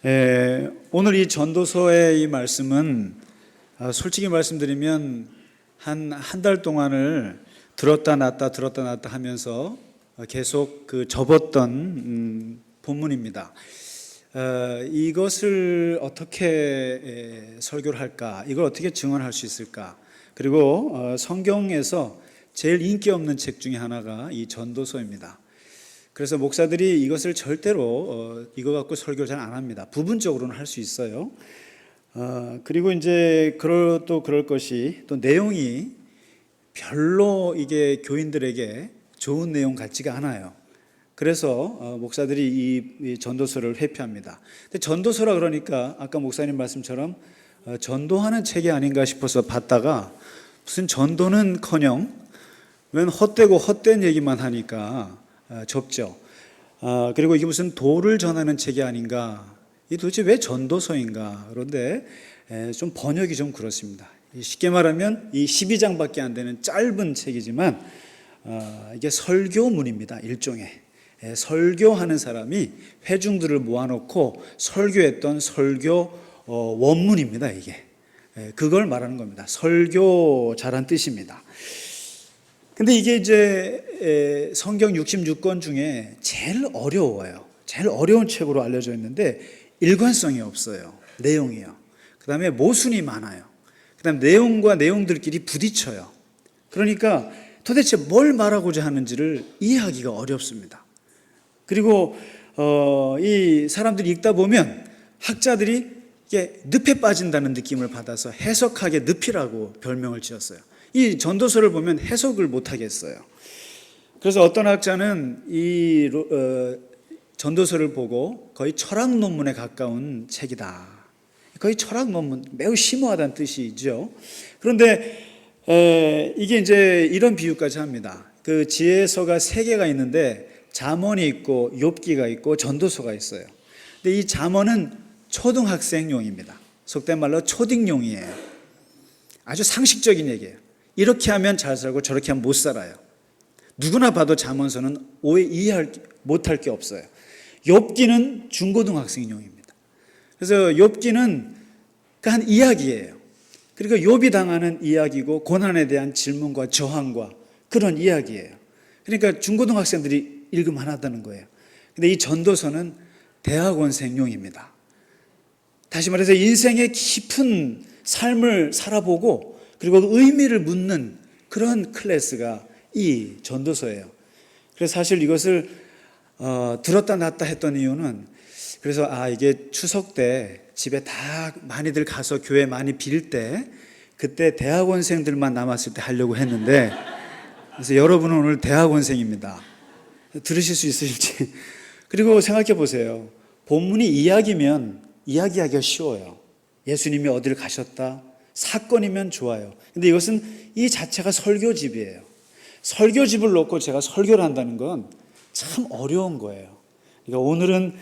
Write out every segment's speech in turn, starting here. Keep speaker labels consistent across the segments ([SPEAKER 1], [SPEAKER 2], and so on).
[SPEAKER 1] 오늘 이 전도서의 이 말씀은 솔직히 말씀드리면 한 달 동안을 들었다 놨다 하면서 계속 접었던 본문입니다. 이것을 어떻게 설교를 할까? 이걸 어떻게 증언할 수 있을까? 그리고 성경에서 제일 인기 없는 책 중에 하나가 이 전도서입니다. 그래서 목사들이 이것을 절대로 이거 갖고 설교를 잘 안 합니다. 부분적으로는 할 수 있어요. 그리고 이제 그럴 것이 또 내용이 별로 이게 교인들에게 좋은 내용 같지가 않아요. 그래서 목사들이 이 전도서를 회피합니다. 근데 전도서라 그러니까 아까 목사님 말씀처럼 전도하는 책이 아닌가 싶어서 봤다가 무슨 전도는커녕 웬 헛되고 헛된 얘기만 하니까 좁죠. 그리고 이게 무슨 도를 전하는 책이 아닌가. 이 도대체 왜 전도서인가. 그런데 좀 번역이 좀 그렇습니다. 쉽게 말하면 이 12장밖에 안 되는 짧은 책이지만 이게 설교문입니다. 일종의 설교하는 사람이 회중들을 모아놓고 설교했던 설교 원문입니다. 이게 그걸 말하는 겁니다. 설교자란 뜻입니다. 근데 이게 이제 성경 66권 중에 제일 어려워요. 제일 어려운 책으로 알려져 있는데 일관성이 없어요. 내용이요. 그 다음에 모순이 많아요. 그 다음에 내용과 내용들끼리 부딪혀요. 그러니까 도대체 뭘 말하고자 하는지를 이해하기가 어렵습니다. 그리고 이 사람들이 읽다 보면 학자들이 이게 늪에 빠진다는 느낌을 받아서 해석하게 늪이라고 별명을 지었어요. 이 전도서를 보면 해석을 못 하겠어요. 그래서 어떤 학자는 이 전도서를 보고 거의 철학 논문에 가까운 책이다. 거의 철학 논문, 매우 심오하다는 뜻이죠. 그런데 이게 이제 이런 비유까지 합니다. 그 지혜서가 3개가 있는데 잠언이 있고 욥기가 있고 전도서가 있어요. 근데 이 잠언은 초등학생용입니다. 속된 말로 초딩용이에요. 아주 상식적인 얘기예요. 이렇게 하면 잘 살고 저렇게 하면 못 살아요. 누구나 봐도 잠언서는 이해 못할 게 없어요. 욥기는 중고등학생용입니다. 그래서 욥기는 한 이야기예요. 그리고 욥이 당하는 이야기고 고난에 대한 질문과 저항과 그런 이야기예요. 그러니까 중고등학생들이 읽으면 하다는 거예요. 근데 이 전도서는 대학원생용입니다. 다시 말해서 인생의 깊은 삶을 살아보고 그리고 의미를 묻는 그런 클래스가 이 전도서예요. 그래서 사실 이것을 들었다 놨다 했던 이유는 그래서 이게 추석 때 집에 다 많이들 가서 교회 많이 빌 때 그때 대학원생들만 남았을 때 하려고 했는데 그래서 여러분은 오늘 대학원생입니다. 들으실 수 있으실지. 그리고 생각해 보세요. 본문이 이야기면 이야기하기가 쉬워요. 예수님이 어디를 가셨다. 사건이면 좋아요. 근데 이것은 이 자체가 설교집이에요. 설교집을 놓고 제가 설교를 한다는 건 참 어려운 거예요. 그러니까 오늘은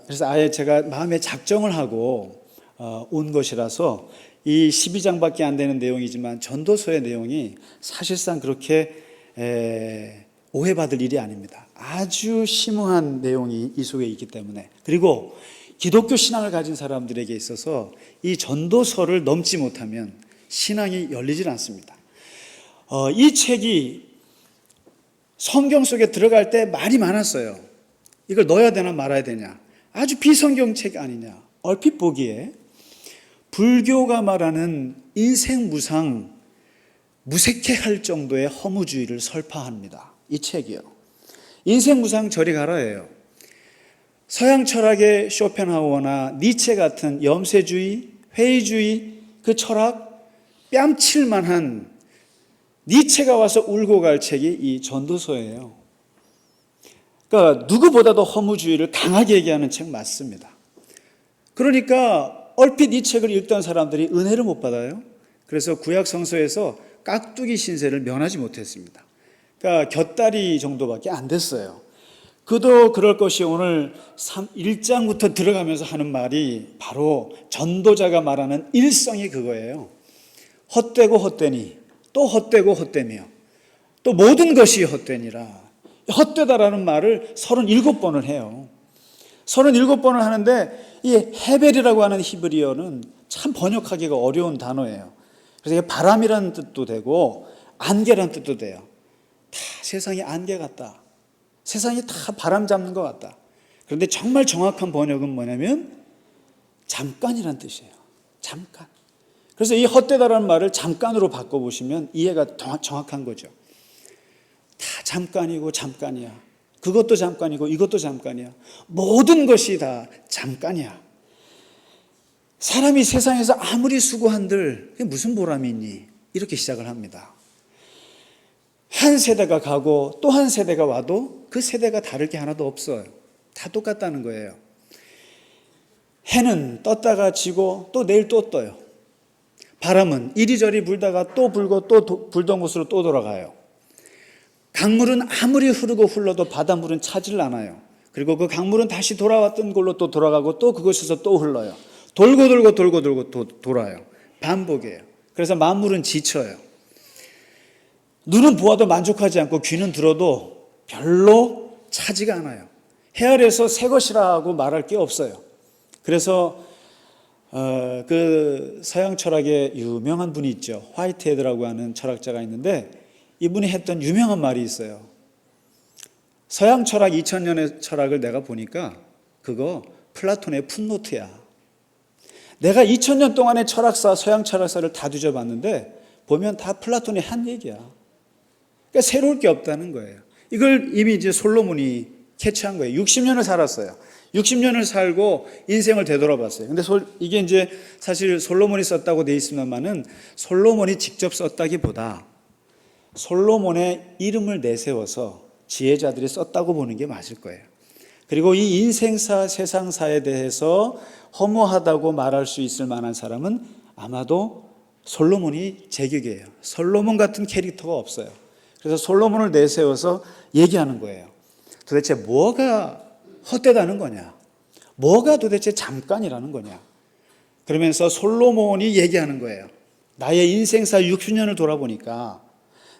[SPEAKER 1] 그래서 아예 제가 마음에 작정을 하고 온 것이라서 이 12장밖에 안 되는 내용이지만 전도서의 내용이 사실상 그렇게 오해받을 일이 아닙니다. 아주 심오한 내용이 이 속에 있기 때문에. 그리고 기독교 신앙을 가진 사람들에게 있어서 이 전도서를 넘지 못하면 신앙이 열리질 않습니다. 이 책이 성경 속에 들어갈 때 말이 많았어요. 이걸 넣어야 되나 말아야 되냐. 아주 비성경책 아니냐. 얼핏 보기에 불교가 말하는 인생 무상, 무색해할 정도의 허무주의를 설파합니다. 이 책이요. 인생 무상 저리 가라예요. 서양 철학의 쇼펜하우어나 니체 같은 염세주의, 회의주의 그 철학 뺨칠 만한 니체가 와서 울고 갈 책이 이 전도서예요. 그러니까 누구보다도 허무주의를 강하게 얘기하는 책 맞습니다. 그러니까 얼핏 이 책을 읽던 사람들이 은혜를 못 받아요. 그래서 구약 성서에서 깍두기 신세를 면하지 못했습니다. 그러니까 곁다리 정도밖에 안 됐어요. 그도 그럴 것이 오늘 1장부터 들어가면서 하는 말이 바로 전도자가 말하는 일성이 그거예요. 헛되고 헛되니 또 헛되고 헛되며 또 모든 것이 헛되니라. 헛되다라는 말을 37번을 해요. 37번을 하는데 이 헤벨이라고 하는 히브리어는 참 번역하기가 어려운 단어예요. 그래서 이게 바람이라는 뜻도 되고 안개라는 뜻도 돼요. 다 세상이 안개 같다. 세상이 다 바람 잡는 것 같다. 그런데 정말 정확한 번역은 뭐냐면 잠깐이란 뜻이에요. 잠깐. 그래서 이 헛되다라는 말을 잠깐으로 바꿔보시면 이해가 정확한 거죠. 다 잠깐이고 잠깐이야. 그것도 잠깐이고 이것도 잠깐이야. 모든 것이 다 잠깐이야. 사람이 세상에서 아무리 수고한들 그게 무슨 보람이 있니? 이렇게 시작을 합니다. 한 세대가 가고 또 한 세대가 와도 그 세대가 다를 게 하나도 없어요. 다 똑같다는 거예요. 해는 떴다가 지고 또 내일 또 떠요. 바람은 이리저리 불다가 또 불고 또 불던 곳으로 또 돌아가요. 강물은 아무리 흐르고 흘러도 바닷물은 차질 않아요. 그리고 그 강물은 다시 돌아왔던 곳로 또 돌아가고 또 그곳에서 또 흘러요. 돌고 또 돌아요. 반복이에요. 그래서 만물은 지쳐요. 눈은 보아도 만족하지 않고 귀는 들어도 별로 차지가 않아요. 해 아래에서 새 것이라 하고 말할 게 없어요. 그래서 그 서양 철학의 유명한 분이 있죠. 화이트헤드라고 하는 철학자가 있는데 이분이 했던 유명한 말이 있어요. 서양 철학 2000년의 철학을 내가 보니까 그거 플라톤의 풋노트야. 내가 2000년 동안의 철학사, 서양 철학사를 다 뒤져봤는데 보면 다 플라톤이 한 얘기야. 그러니까 새로울 게 없다는 거예요. 이걸 이미 이제 솔로몬이 캐치한 거예요. 60년을 살았어요. 60년을 살고 인생을 되돌아봤어요. 근데 이게 이제 사실 솔로몬이 썼다고 돼 있습니다만은 솔로몬이 직접 썼다기보다 솔로몬의 이름을 내세워서 지혜자들이 썼다고 보는 게 맞을 거예요. 그리고 이 인생사, 세상사에 대해서 허무하다고 말할 수 있을 만한 사람은 아마도 솔로몬이 제격이에요. 솔로몬 같은 캐릭터가 없어요. 그래서 솔로몬을 내세워서 얘기하는 거예요. 도대체 뭐가 헛되다는 거냐? 뭐가 도대체 잠깐이라는 거냐? 그러면서 솔로몬이 얘기하는 거예요. 나의 인생사 60년을 돌아보니까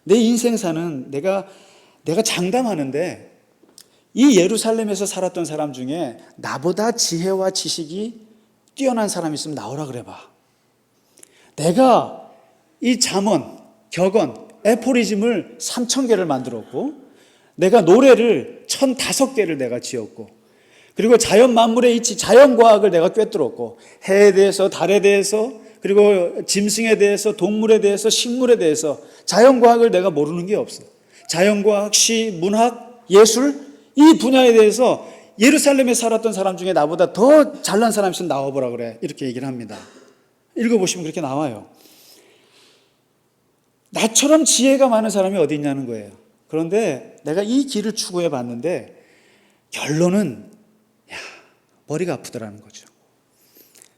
[SPEAKER 1] 내 인생사는 내가 장담하는데 이 예루살렘에서 살았던 사람 중에 나보다 지혜와 지식이 뛰어난 사람이 있으면 나오라 그래봐. 내가 이 잠언, 격언, 애포리즘을 3000개를 만들었고 내가 노래를 1005개를 내가 지었고 그리고 자연 만물의 이치, 자연과학을 내가 꿰뚫었고 해에 대해서, 달에 대해서, 그리고 짐승에 대해서, 동물에 대해서, 식물에 대해서 자연과학을 내가 모르는 게 없어. 자연과학, 시, 문학, 예술 이 분야에 대해서 예루살렘에 살았던 사람 중에 나보다 더 잘난 사람이 있으면 나와보라 그래. 이렇게 얘기를 합니다. 읽어보시면 그렇게 나와요. 나처럼 지혜가 많은 사람이 어디 있냐는 거예요. 그런데 내가 이 길을 추구해 봤는데 결론은 머리가 아프더라는 거죠.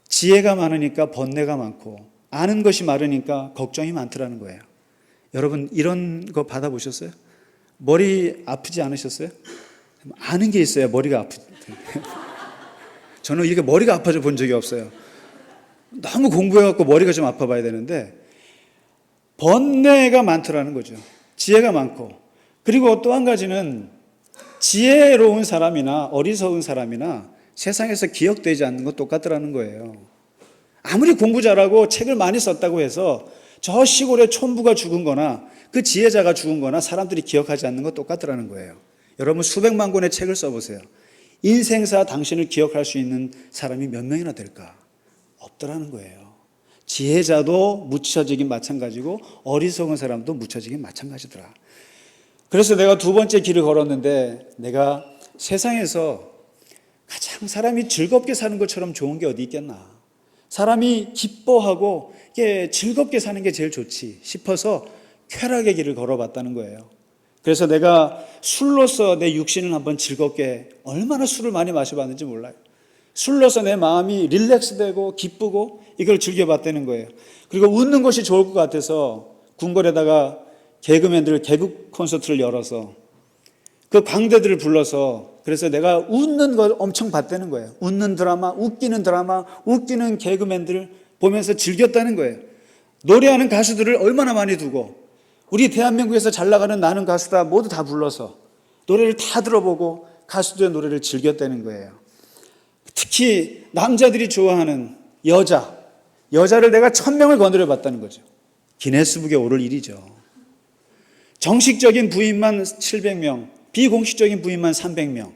[SPEAKER 1] 지혜가 많으니까 번뇌가 많고 아는 것이 많으니까 걱정이 많더라는 거예요. 여러분 이런 거 받아보셨어요? 머리 아프지 않으셨어요? 아는 게 있어야 머리가 아프죠. 저는 이렇게 머리가 아파져 본 적이 없어요. 너무 공부해갖고 머리가 좀 아파 봐야 되는데 번뇌가 많더라는 거죠. 지혜가 많고 그리고 또 한 가지는 지혜로운 사람이나 어리석은 사람이나 세상에서 기억되지 않는 건 똑같더라는 거예요. 아무리 공부 잘하고 책을 많이 썼다고 해서 저 시골에 촌부가 죽은 거나 그 지혜자가 죽은 거나 사람들이 기억하지 않는 건 똑같더라는 거예요. 여러분 수백만 권의 책을 써보세요. 인생사 당신을 기억할 수 있는 사람이 몇 명이나 될까? 없더라는 거예요. 지혜자도 묻혀지긴 마찬가지고 어리석은 사람도 묻혀지긴 마찬가지더라. 그래서 내가 두 번째 길을 걸었는데 내가 세상에서 가장 사람이 즐겁게 사는 것처럼 좋은 게 어디 있겠나. 사람이 기뻐하고 즐겁게 사는 게 제일 좋지 싶어서 쾌락의 길을 걸어봤다는 거예요. 그래서 내가 술로서 내 육신을 한번 즐겁게 얼마나 술을 많이 마셔봤는지 몰라요. 술로서 내 마음이 릴렉스되고 기쁘고 이걸 즐겨봤다는 거예요. 그리고 웃는 것이 좋을 것 같아서 궁궐에다가 개그맨들 개그 콘서트를 열어서 그 광대들을 불러서 그래서 내가 웃는 걸 엄청 봤다는 거예요. 웃는 드라마, 웃기는 개그맨들 보면서 즐겼다는 거예요. 노래하는 가수들을 얼마나 많이 두고 우리 대한민국에서 잘 나가는 나는 가수다 모두 다 불러서 노래를 다 들어보고 가수들의 노래를 즐겼다는 거예요. 특히 남자들이 좋아하는 여자를 내가 1000명을 거느려 봤다는 거죠. 기네스북에 오를 일이죠. 정식적인 부인만 700명, 비공식적인 부인만 300명.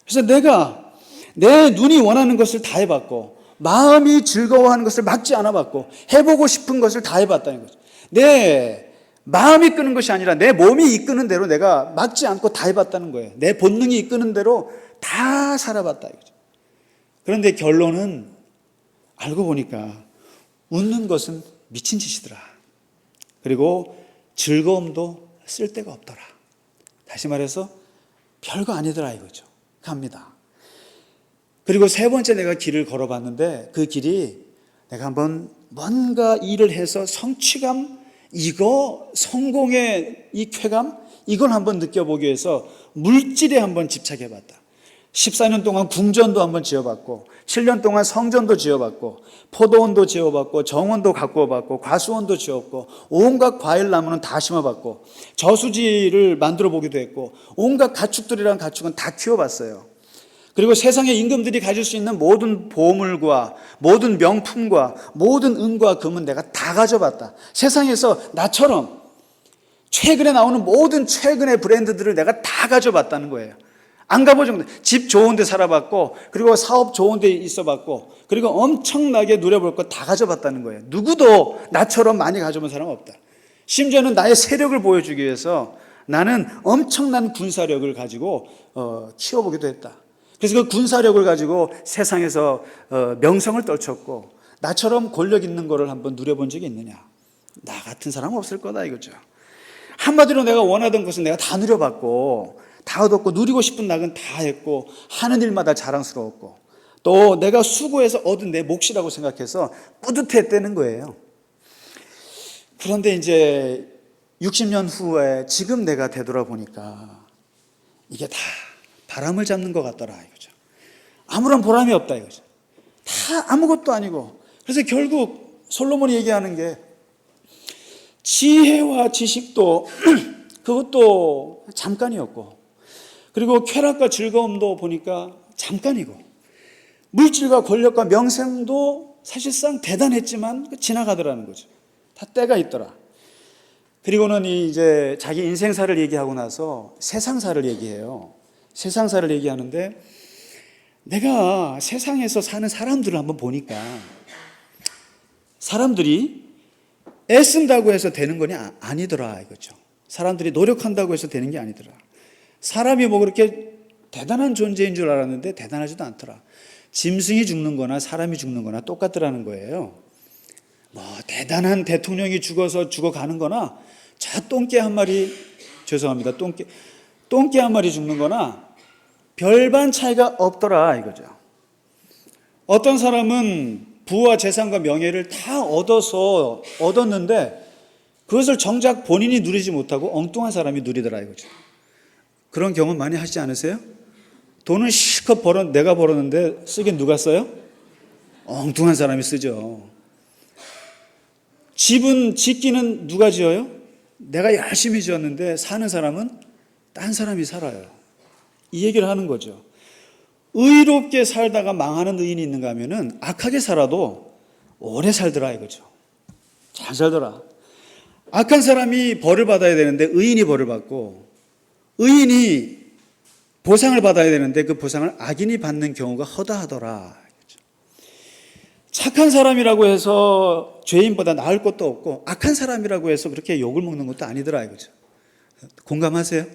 [SPEAKER 1] 그래서 내가 내 눈이 원하는 것을 다 해봤고, 마음이 즐거워하는 것을 막지 않아 봤고, 해보고 싶은 것을 다 해봤다는 거죠. 내 마음이 끄는 것이 아니라 내 몸이 이끄는 대로 내가 막지 않고 다 해봤다는 거예요. 내 본능이 이끄는 대로 다 살아봤다 이거죠. 그런데 결론은 알고 보니까 웃는 것은 미친 짓이더라. 그리고 즐거움도 쓸데가 없더라. 다시 말해서 별거 아니더라 이거죠. 갑니다. 그리고 세 번째 내가 길을 걸어봤는데 그 길이 내가 한번 뭔가 일을 해서 성취감, 이거 성공의 이 쾌감, 이걸 한번 느껴보기 위해서 물질에 한번 집착해봤다. 14년 동안 궁전도 한번 지어봤고 7년 동안 성전도 지어봤고 포도원도 지어봤고 정원도 가꾸어봤고 과수원도 지었고 온갖 과일나무는 다 심어봤고 저수지를 만들어 보기도 했고 온갖 가축들이란 가축은 다 키워봤어요. 그리고 세상의 임금들이 가질 수 있는 모든 보물과 모든 명품과 모든 은과 금은 내가 다 가져봤다. 세상에서 나처럼 최근에 나오는 모든 최근의 브랜드들을 내가 다 가져봤다는 거예요. 안 가보죠. 집 좋은 데 살아봤고 그리고 사업 좋은 데 있어봤고 그리고 엄청나게 누려볼 거 다 가져봤다는 거예요. 누구도 나처럼 많이 가져본 사람 없다. 심지어는 나의 세력을 보여주기 위해서 나는 엄청난 군사력을 가지고 키워보기도 했다. 그래서 그 군사력을 가지고 세상에서 명성을 떨쳤고 나처럼 권력 있는 거를 한번 누려본 적이 있느냐. 나 같은 사람은 없을 거다 이거죠. 한마디로 내가 원하던 것은 내가 다 누려봤고 다 얻었고 누리고 싶은 낙은 다 했고 하는 일마다 자랑스러웠고 또 내가 수고해서 얻은 내 몫이라고 생각해서 뿌듯했다는 거예요. 그런데 이제 60년 후에 지금 내가 되돌아보니까 이게 다 바람을 잡는 것 같더라 이거죠. 아무런 보람이 없다 이거죠. 다 아무것도 아니고 그래서 결국 솔로몬이 얘기하는 게 지혜와 지식도 그것도 잠깐이었고 그리고 쾌락과 즐거움도 보니까 잠깐이고 물질과 권력과 명성도 사실상 대단했지만 지나가더라는 거죠. 다 때가 있더라. 그리고는 이제 자기 인생사를 얘기하고 나서 세상사를 얘기해요. 세상사를 얘기하는데 내가 세상에서 사는 사람들을 한번 보니까 사람들이 애쓴다고 해서 되는 건 아니더라 이거죠. 사람들이 노력한다고 해서 되는 게 아니더라. 사람이 뭐 그렇게 대단한 존재인 줄 알았는데 대단하지도 않더라. 짐승이 죽는 거나 사람이 죽는 거나 똑같더라는 거예요. 뭐 대단한 대통령이 죽어서 죽어가는 거나 저 똥개 한 마리 죄송합니다. 똥개 한 마리 죽는 거나 별반 차이가 없더라 이거죠. 어떤 사람은 부와 재산과 명예를 다 얻었는데 그것을 정작 본인이 누리지 못하고 엉뚱한 사람이 누리더라 이거죠. 그런 경험 많이 하시지 않으세요? 돈은 실컷 내가 벌었는데 쓰긴 누가 써요? 엉뚱한 사람이 쓰죠. 집은 짓기는 누가 지어요? 내가 열심히 지었는데 사는 사람은 딴 사람이 살아요. 이 얘기를 하는 거죠. 의롭게 살다가 망하는 의인이 있는가 하면은 악하게 살아도 오래 살더라 이거죠. 잘 살더라. 악한 사람이 벌을 받아야 되는데 의인이 벌을 받고 의인이 보상을 받아야 되는데 그 보상을 악인이 받는 경우가 허다하더라. 착한 사람이라고 해서 죄인보다 나을 것도 없고 악한 사람이라고 해서 그렇게 욕을 먹는 것도 아니더라 이거죠. 공감하세요?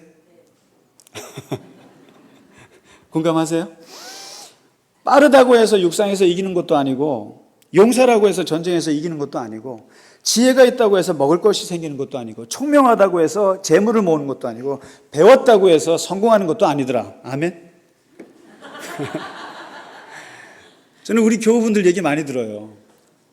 [SPEAKER 1] 공감하세요? 빠르다고 해서 육상에서 이기는 것도 아니고 용사라고 해서 전쟁에서 이기는 것도 아니고 지혜가 있다고 해서 먹을 것이 생기는 것도 아니고 총명하다고 해서 재물을 모으는 것도 아니고 배웠다고 해서 성공하는 것도 아니더라. 아멘? 저는 우리 교우분들 얘기 많이 들어요.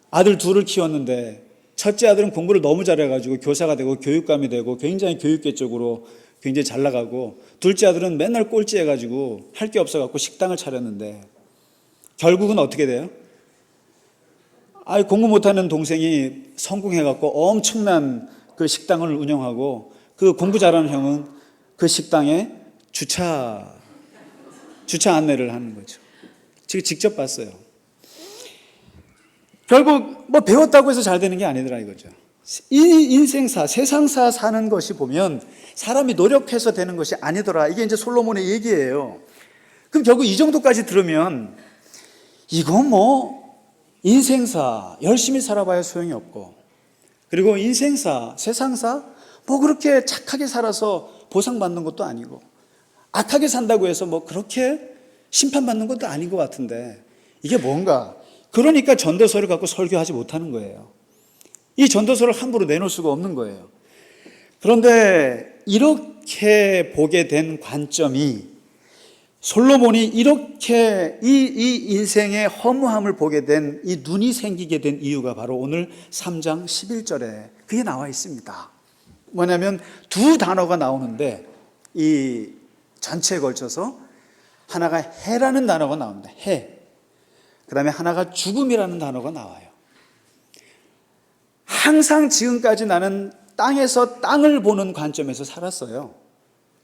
[SPEAKER 1] 아들 둘을 키웠는데 첫째 아들은 공부를 너무 잘해가지고 교사가 되고 교육감이 되고 굉장히 교육계 쪽으로 굉장히 잘 나가고 둘째 아들은 맨날 꼴찌해가지고 할 게 없어갖고 식당을 차렸는데 결국은 어떻게 돼요? 공부 못하는 동생이 성공해갖고 엄청난 그 식당을 운영하고 그 공부 잘하는 형은 그 식당에 주차 안내를 하는 거죠. 지금 직접 봤어요. 결국 뭐 배웠다고 해서 잘 되는 게 아니더라 이거죠. 이 인생사, 세상사 사는 것이 보면 사람이 노력해서 되는 것이 아니더라. 이게 이제 솔로몬의 얘기예요. 그럼 결국 이 정도까지 들으면 이거 뭐 인생사 열심히 살아봐야 소용이 없고, 그리고 인생사, 세상사 뭐 그렇게 착하게 살아서 보상받는 것도 아니고, 악하게 산다고 해서 뭐 그렇게 심판받는 것도 아닌 것 같은데 이게 뭔가, 그러니까 전도서를 갖고 설교하지 못하는 거예요. 이 전도서를 함부로 내놓을 수가 없는 거예요. 그런데 이렇게 보게 된 관점이, 솔로몬이 이렇게 이 인생의 허무함을 보게 된, 이 눈이 생기게 된 이유가 바로 오늘 3장 11절에 그게 나와 있습니다. 뭐냐면 두 단어가 나오는데 이 전체에 걸쳐서 하나가 해라는 단어가 나옵니다. 해. 그 다음에 하나가 죽음이라는 단어가 나와요. 항상 지금까지 나는 땅에서 땅을 보는 관점에서 살았어요.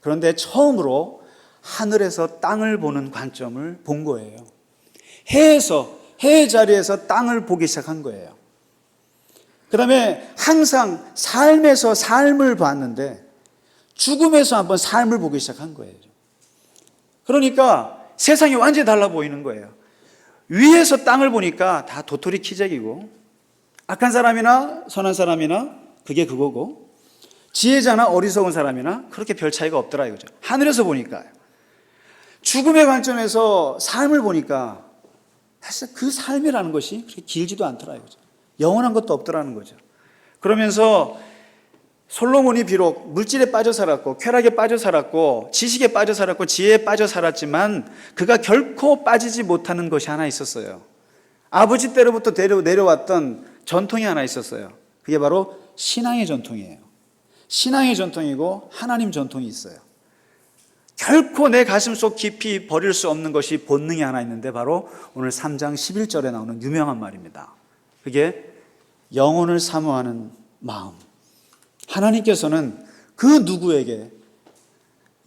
[SPEAKER 1] 그런데 처음으로 하늘에서 땅을 보는 관점을 본 거예요. 해의 자리에서 땅을 보기 시작한 거예요. 그 다음에 항상 삶에서 삶을 봤는데 죽음에서 한번 삶을 보기 시작한 거예요. 그러니까 세상이 완전히 달라 보이는 거예요. 위에서 땅을 보니까 다 도토리 키재기고, 악한 사람이나 선한 사람이나 그게 그거고, 지혜자나 어리석은 사람이나 그렇게 별 차이가 없더라 이거죠. 하늘에서 보니까. 죽음의 관점에서 삶을 보니까 사실 그 삶이라는 것이 그렇게 길지도 않더라 이거죠. 영원한 것도 없더라는 거죠. 그러면서 솔로몬이 비록 물질에 빠져 살았고, 쾌락에 빠져 살았고, 지식에 빠져 살았고, 지혜에 빠져 살았지만 그가 결코 빠지지 못하는 것이 하나 있었어요. 아버지 때로부터 내려왔던 전통이 하나 있었어요. 그게 바로 신앙의 전통이에요. 신앙의 전통이고 하나님 전통이 있어요. 결코 내 가슴속 깊이 버릴 수 없는 것이 본능이 하나 있는데 바로 오늘 3장 11절에 나오는 유명한 말입니다. 그게 영혼을 사모하는 마음. 하나님께서는 그 누구에게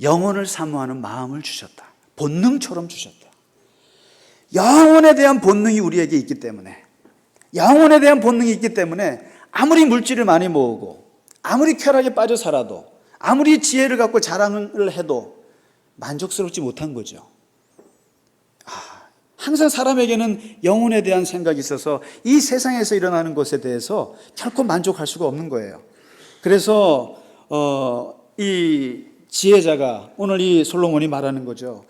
[SPEAKER 1] 영혼을 사모하는 마음을 주셨다. 본능처럼 주셨다. 영혼에 대한 본능이 우리에게 있기 때문에, 영혼에 대한 본능이 있기 때문에 아무리 물질을 많이 모으고, 아무리 쾌락에 빠져 살아도, 아무리 지혜를 갖고 자랑을 해도 만족스럽지 못한 거죠. 항상 사람에게는 영혼에 대한 생각이 있어서 이 세상에서 일어나는 것에 대해서 결코 만족할 수가 없는 거예요. 그래서 이 지혜자가, 오늘 이 솔로몬이 말하는 거죠.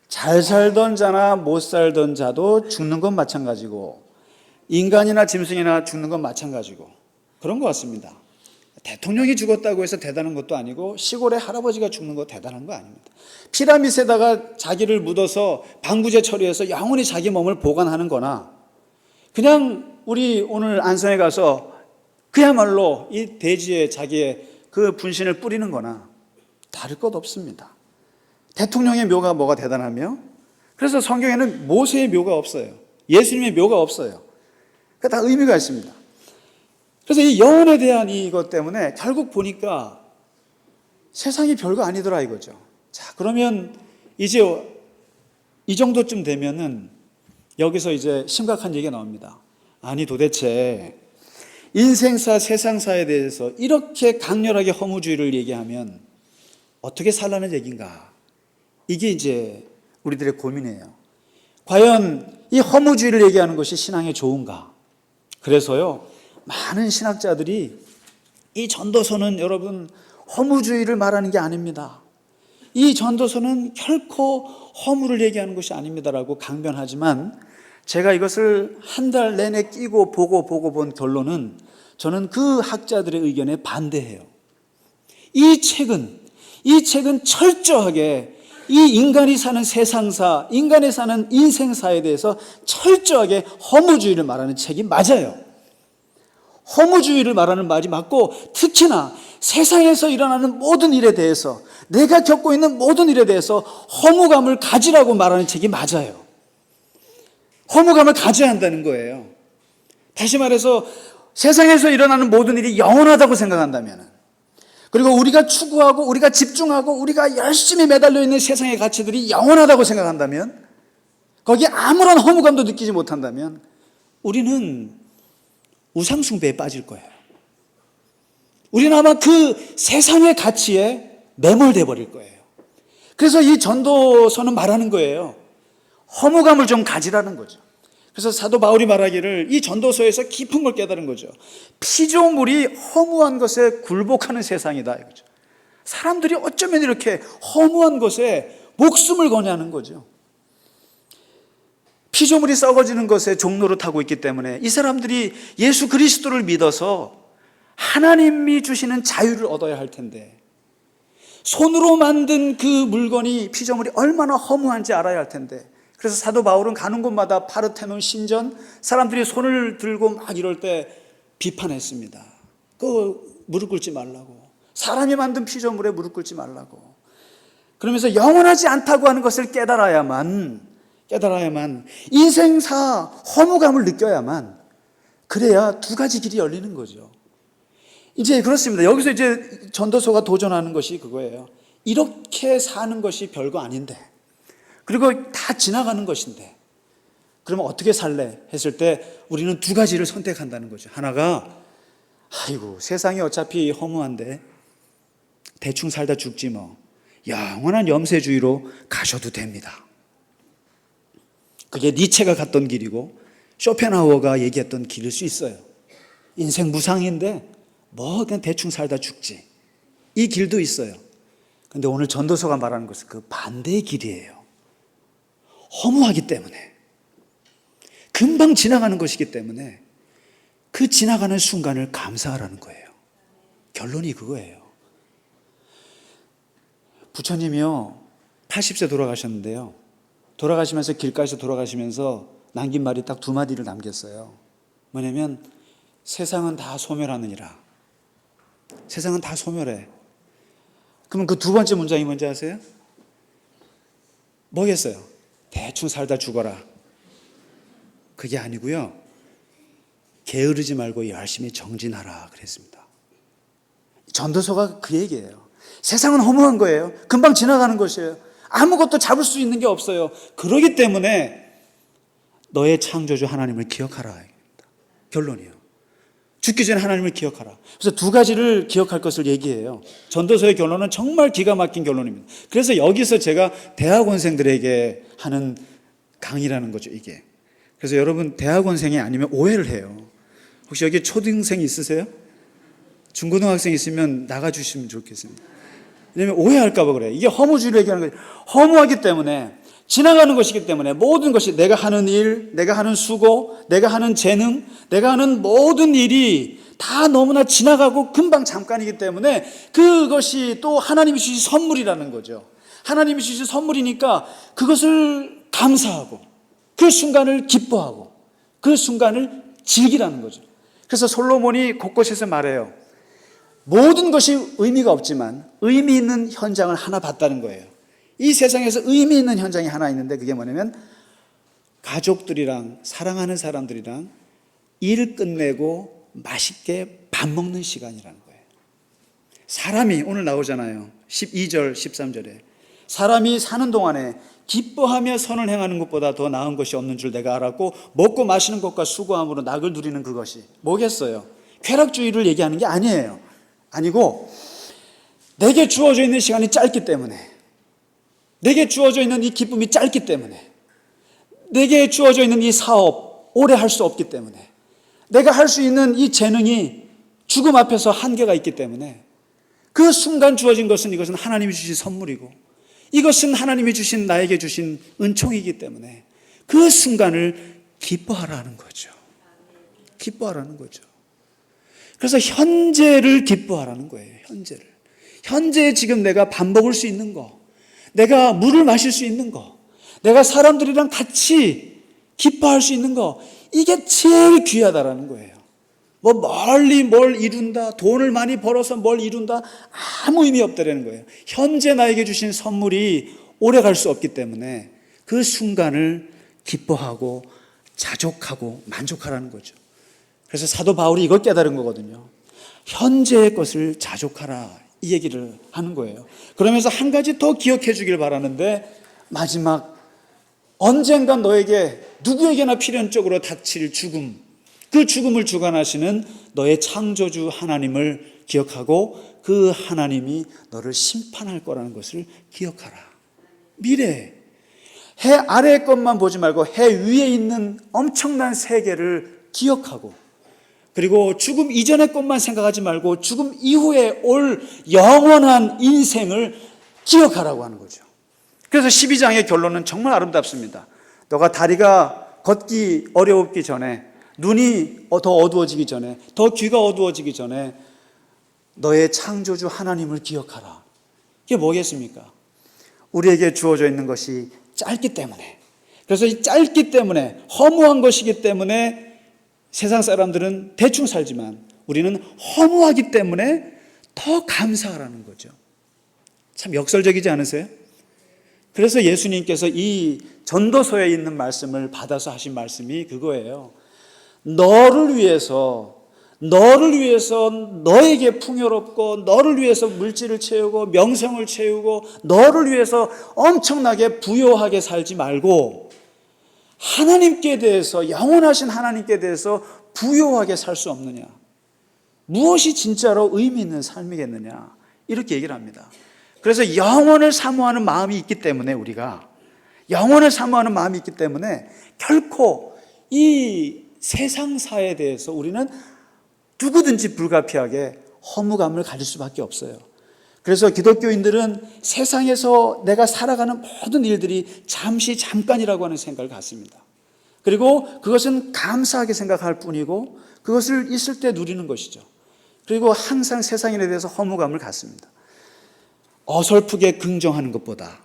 [SPEAKER 1] 잘 살던 자나 못 살던 자도 죽는 건 마찬가지고, 인간이나 짐승이나 죽는 건 마찬가지고, 그런 것 같습니다. 대통령이 죽었다고 해서 대단한 것도 아니고, 시골의 할아버지가 죽는 거 대단한 거 아닙니다. 피라밋에다가 자기를 묻어서 방부제 처리해서 영원히 자기 몸을 보관하는 거나, 그냥 우리 오늘 안성에 가서 그야말로 이 대지에 자기의 그 분신을 뿌리는 거나 다를 것 없습니다. 대통령의 묘가 뭐가 대단하며, 그래서 성경에는 모세의 묘가 없어요. 예수님의 묘가 없어요. 그 다 의미가 있습니다. 그래서 이 영혼에 대한 이것 때문에 결국 보니까 세상이 별거 아니더라 이거죠. 자, 그러면 이제 이 정도쯤 되면은 여기서 이제 심각한 얘기가 나옵니다. 아니 도대체 인생사, 세상사에 대해서 이렇게 강렬하게 허무주의를 얘기하면 어떻게 살라는 얘기인가? 이게 이제 우리들의 고민이에요. 과연 이 허무주의를 얘기하는 것이 신앙에 좋은가? 그래서요, 많은 신학자들이 이 전도서는 여러분 허무주의를 말하는 게 아닙니다. 이 전도서는 결코 허무를 얘기하는 것이 아닙니다라고 강변하지만, 제가 이것을 한 달 내내 끼고 보고 본 결론은 저는 그 학자들의 의견에 반대해요. 이 책은 철저하게 이 인간이 사는 세상사, 인간이 사는 인생사에 대해서 철저하게 허무주의를 말하는 책이 맞아요. 허무주의를 말하는 말이 맞고, 특히나 세상에서 일어나는 모든 일에 대해서, 내가 겪고 있는 모든 일에 대해서 허무감을 가지라고 말하는 책이 맞아요. 허무감을 가져야 한다는 거예요. 다시 말해서 세상에서 일어나는 모든 일이 영원하다고 생각한다면, 그리고 우리가 추구하고 우리가 집중하고 우리가 열심히 매달려 있는 세상의 가치들이 영원하다고 생각한다면, 거기에 아무런 허무감도 느끼지 못한다면 우리는 우상숭배에 빠질 거예요. 우리는 아마 그 세상의 가치에 매몰돼 버릴 거예요. 그래서 이 전도서는 말하는 거예요. 허무감을 좀 가지라는 거죠. 그래서 사도 바울이 말하기를 이 전도서에서 깊은 걸 깨달은 거죠. 피조물이 허무한 것에 굴복하는 세상이다 이거죠. 사람들이 어쩌면 이렇게 허무한 것에 목숨을 거냐는 거죠. 피조물이 썩어지는 것에 종로를 타고 있기 때문에 이 사람들이 예수 그리스도를 믿어서 하나님이 주시는 자유를 얻어야 할 텐데, 손으로 만든 그 물건이 피조물이 얼마나 허무한지 알아야 할 텐데, 그래서 사도 바울은 가는 곳마다 파르테논 신전 사람들이 손을 들고 막 이럴 때 비판했습니다. 그 무릎 꿇지 말라고, 사람이 만든 피조물에 무릎 꿇지 말라고. 그러면서 영원하지 않다고 하는 것을 깨달아야만 인생사 허무감을 느껴야만, 그래야 두 가지 길이 열리는 거죠. 이제 그렇습니다. 여기서 이제 전도서가 도전하는 것이 그거예요. 이렇게 사는 것이 별거 아닌데, 그리고 다 지나가는 것인데, 그러면 어떻게 살래? 했을 때 우리는 두 가지를 선택한다는 거죠. 하나가, 아이고 세상이 어차피 허무한데 대충 살다 죽지 뭐, 영원한 염세주의로 가셔도 됩니다. 그게 니체가 갔던 길이고 쇼펜하우어가 얘기했던 길일 수 있어요. 인생 무상인데 뭐 그냥 대충 살다 죽지, 이 길도 있어요. 근데 오늘 전도서가 말하는 것은 그 반대의 길이에요. 허무하기 때문에, 금방 지나가는 것이기 때문에 그 지나가는 순간을 감사하라는 거예요. 결론이 그거예요. 부처님이요 80세 돌아가셨는데요, 돌아가시면서 길가에서 돌아가시면서 남긴 말이 딱 두 마디를 남겼어요. 뭐냐면, 세상은 다 소멸하느니라. 세상은 다 소멸해. 그러면 그 두 번째 문장이 뭔지 아세요? 뭐겠어요? 대충 살다 죽어라. 그게 아니고요, 게으르지 말고 열심히 정진하라 그랬습니다. 전도서가 그 얘기예요. 세상은 허무한 거예요. 금방 지나가는 것이에요. 아무것도 잡을 수 있는 게 없어요. 그러기 때문에 너의 창조주 하나님을 기억하라. 결론이에요. 죽기 전에 하나님을 기억하라. 그래서 두 가지를 기억할 것을 얘기해요. 전도서의 결론은 정말 기가 막힌 결론입니다. 그래서 여기서 제가 대학원생들에게 하는 강의라는 거죠, 이게. 그래서 여러분 대학원생이 아니면 오해를 해요. 혹시 여기 초등생 있으세요? 중고등학생 있으면 나가주시면 좋겠습니다. 왜냐면 오해할까 봐 그래요. 이게 허무주의를 얘기하는 거예요. 허무하기 때문에, 지나가는 것이기 때문에 모든 것이, 내가 하는 일, 내가 하는 수고, 내가 하는 재능, 내가 하는 모든 일이 다 너무나 지나가고 금방 잠깐이기 때문에 그것이 또 하나님이 주신 선물이라는 거죠. 하나님이 주신 선물이니까 그것을 감사하고 그 순간을 기뻐하고 그 순간을 즐기라는 거죠. 그래서 솔로몬이 곳곳에서 말해요. 모든 것이 의미가 없지만 의미 있는 현장을 하나 봤다는 거예요. 이 세상에서 의미 있는 현장이 하나 있는데, 그게 뭐냐면 가족들이랑, 사랑하는 사람들이랑 일 끝내고 맛있게 밥 먹는 시간이라는 거예요. 사람이 오늘 나오잖아요. 12절 13절에 사람이 사는 동안에 기뻐하며 선을 행하는 것보다 더 나은 것이 없는 줄 내가 알았고, 먹고 마시는 것과 수고함으로 낙을 누리는 그것이 뭐겠어요? 쾌락주의를 얘기하는 게 아니고, 내게 주어져 있는 시간이 짧기 때문에, 내게 주어져 있는 이 기쁨이 짧기 때문에, 내게 주어져 있는 이 사업 오래 할 수 없기 때문에, 내가 할 수 있는 이 재능이 죽음 앞에서 한계가 있기 때문에, 그 순간 주어진 것은, 이것은 하나님이 주신 선물이고 이것은 하나님이 주신, 나에게 주신 은총이기 때문에 그 순간을 기뻐하라는 거죠. 기뻐하라는 거죠. 그래서 현재를 기뻐하라는 거예요. 현재에 지금 내가 밥 먹을 수 있는 거, 내가 물을 마실 수 있는 거, 내가 사람들이랑 같이 기뻐할 수 있는 거, 이게 제일 귀하다라는 거예요. 뭐 멀리 뭘 이룬다, 돈을 많이 벌어서 뭘 이룬다, 아무 의미 없다라는 거예요. 현재 나에게 주신 선물이 오래 갈 수 없기 때문에 그 순간을 기뻐하고 자족하고 만족하라는 거죠. 그래서 사도 바울이 이걸 깨달은 거거든요. 현재의 것을 자족하라, 이 얘기를 하는 거예요. 그러면서 한 가지 더 기억해 주길 바라는데, 마지막 언젠가 너에게 누구에게나 필연적으로 닥칠 죽음, 그 죽음을 주관하시는 너의 창조주 하나님을 기억하고 그 하나님이 너를 심판할 거라는 것을 기억하라. 미래, 해 아래의 것만 보지 말고 해 위에 있는 엄청난 세계를 기억하고, 그리고 죽음 이전의 것만 생각하지 말고 죽음 이후에 올 영원한 인생을 기억하라고 하는 거죠. 그래서 12장의 결론은 정말 아름답습니다. 너가 다리가 걷기 어려웠기 전에, 눈이 더 어두워지기 전에, 더 귀가 어두워지기 전에 너의 창조주 하나님을 기억하라. 이게 뭐겠습니까? 우리에게 주어져 있는 것이 짧기 때문에, 그래서 이 짧기 때문에, 허무한 것이기 때문에 세상 사람들은 대충 살지만 우리는 허무하기 때문에 더 감사하라는 거죠. 참 역설적이지 않으세요? 그래서 예수님께서 이 전도서에 있는 말씀을 받아서 하신 말씀이 그거예요. 너를 위해서 너에게 풍요롭고, 너를 위해서 물질을 채우고 명성을 채우고, 너를 위해서 엄청나게 부요하게 살지 말고 하나님께 대해서, 영원하신 하나님께 대해서 부요하게 살 수 없느냐? 무엇이 진짜로 의미 있는 삶이겠느냐? 이렇게 얘기를 합니다. 그래서 영원을 사모하는 마음이 있기 때문에, 우리가 영원을 사모하는 마음이 있기 때문에 결코 이 세상사에 대해서 우리는 누구든지 불가피하게 허무감을 가질 수밖에 없어요. 그래서 기독교인들은 세상에서 내가 살아가는 모든 일들이 잠깐이라고 하는 생각을 갖습니다. 그리고 그것은 감사하게 생각할 뿐이고 그것을 있을 때 누리는 것이죠. 그리고 항상 세상인에 대해서 허무감을 갖습니다. 어설프게 긍정하는 것보다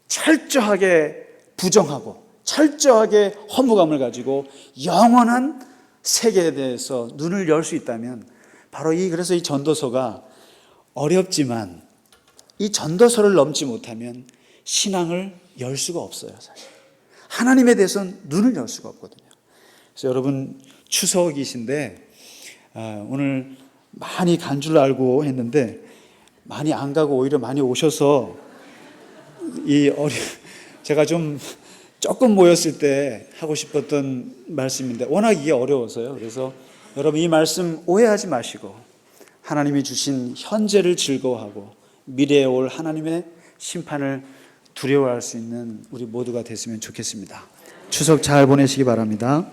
[SPEAKER 1] 철저하게 부정하고 철저하게 허무감을 가지고 영원한 세계에 대해서 눈을 열 수 있다면, 바로 그래서 이 전도서가 어렵지만 이 전도서를 넘지 못하면 신앙을 열 수가 없어요. 사실 하나님에 대해서는 눈을 열 수가 없거든요. 그래서 여러분, 추석이신데 오늘 많이 간 줄 알고 했는데 많이 안 가고 오히려 많이 오셔서 제가 조금 모였을 때 하고 싶었던 말씀인데 워낙 이게 어려워서요. 그래서 여러분, 이 말씀 오해하지 마시고 하나님이 주신 현재를 즐거워하고 미래에 올 하나님의 심판을 두려워할 수 있는 우리 모두가 됐으면 좋겠습니다. 추석 잘 보내시기 바랍니다.